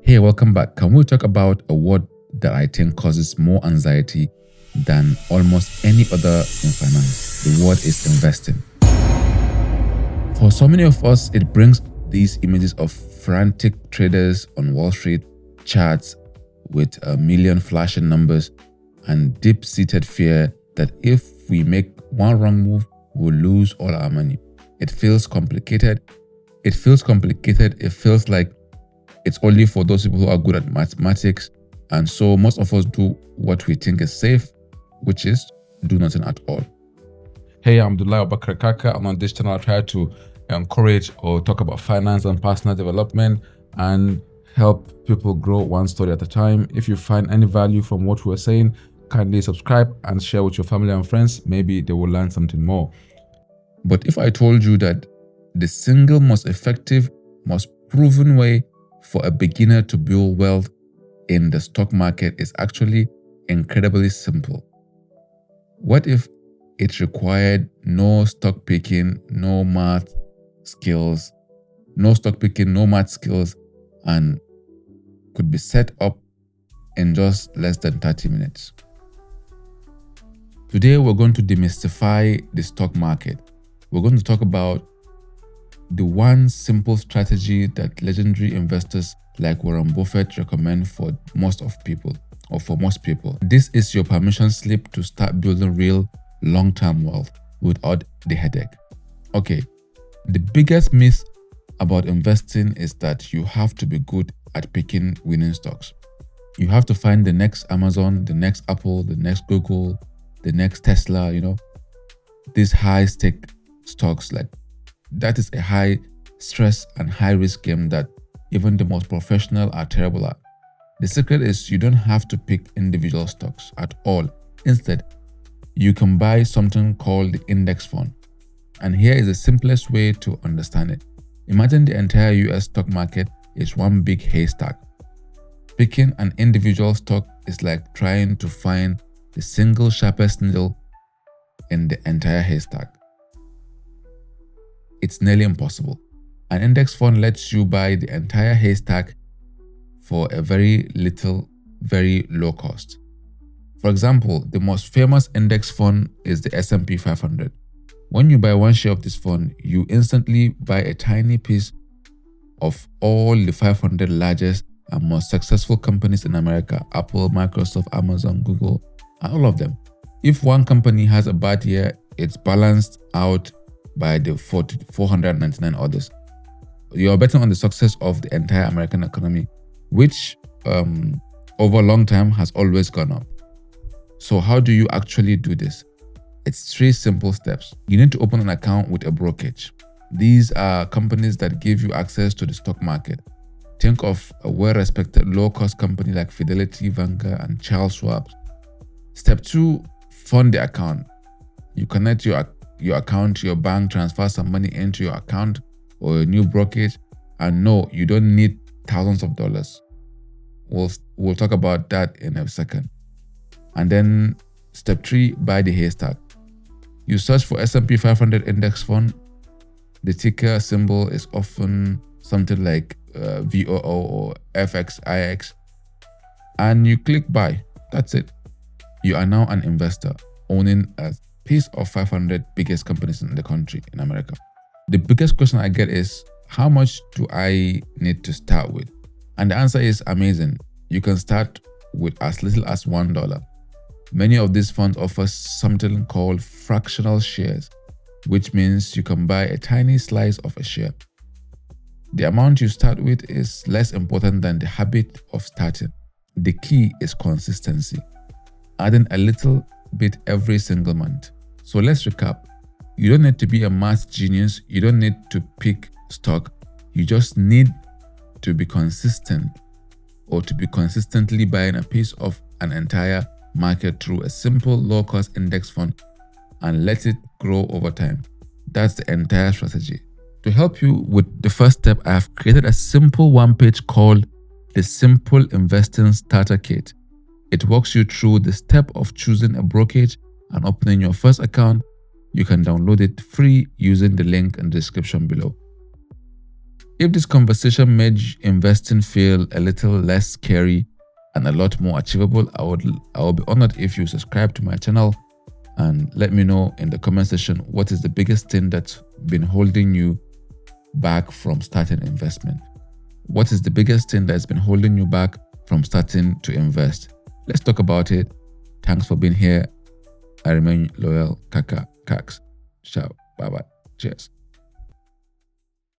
Hey, welcome back. Can we talk about a word that I think causes more anxiety than almost any other in finance? The word is investing. For so many of us, it brings these images of frantic traders on Wall Street, charts with a million flashing numbers, and deep-seated fear that if we make one wrong move, we'll lose all our money. It feels complicated. It feels like it's only for those people who are good at mathematics. And so most of us do what we think is safe, which is do nothing at all. Hey, I'm Abdullah Abakar. I'm on this channel. I try to encourage or talk about finance and personal development and help people grow one story at a time. If you find any value from what we're saying, kindly subscribe and share with your family and friends. Maybe they will learn something more. But if I told you that the single most effective, most proven way for a beginner to build wealth in the stock market is actually incredibly simple? What if it required no stock picking, no math skills, and could be set up in just less than 30 minutes? Today, we're going to demystify the stock market. We're going to talk about the one simple strategy that legendary investors like Warren Buffett recommend for most people. This is your permission slip to start building real long-term wealth without the headache. Okay, the biggest myth about investing is that you have to be good at picking winning stocks. You have to find the next Amazon, the next Apple, the next Google, the next Tesla, these high-stake stocks. Like, that is a high stress and high risk game that even the most professional are terrible at. The secret is you don't have to pick individual stocks at all. Instead, you can buy something called the index fund. And here is the simplest way to understand it. Imagine the entire US stock market is one big haystack. Picking an individual stock is like trying to find the single sharpest needle in the entire haystack. It's nearly impossible. An index fund lets you buy the entire haystack for a very low cost. For example, the most famous index fund is the S&P 500. When you buy one share of this fund, you instantly buy a tiny piece of all the 500 largest and most successful companies in America: Apple, Microsoft, Amazon, Google, and all of them. If one company has a bad year, it's balanced out by the 499 others. You are betting on the success of the entire American economy, which over a long time has always gone up. So how do you actually do this? It's 3 simple steps. You need to open an account with a brokerage. These are companies that give you access to the stock market. Think of a well-respected low-cost company like Fidelity, Vanguard, and Charles Schwab. Step 2, fund the account. You connect your account to your bank, transfer some money into your account or a new brokerage, and no, you don't need thousands of dollars. We'll talk about that in a second. And then step 3, buy the haystack. You search for S&P 500 index fund. The ticker symbol is often something like VOO or FXIX, and you click buy. That's it. You are now an investor owning a piece of 500 biggest companies in the country, in America. The biggest question I get is, how much do I need to start with? And the answer is amazing. You can start with as little as $1. Many of these funds offer something called fractional shares, which means you can buy a tiny slice of a share. The amount you start with is less important than the habit of starting. The key is consistency, adding a little bit every single month. So let's recap. You don't need to be a math genius. You don't need to pick stock. You just need to be consistent, or to be consistently buying a piece of an entire market through a simple low-cost index fund and let it grow over time. That's the entire strategy. To help you with the first step, I have created a simple one-page called the Simple Investing Starter Kit. It walks you through the step of choosing a brokerage and opening your first account. You can download it free using the link in the description below. If this conversation made investing feel a little less scary and a lot more achievable, I will be honored if you subscribe to my channel and let me know in the comment section what is the biggest thing that's been holding you back from starting investment. What is the biggest thing that's been holding you back from starting to invest? Let's talk about it. Thanks for being here. I remain loyal, Kaka Kax. Ciao. Bye bye. Cheers.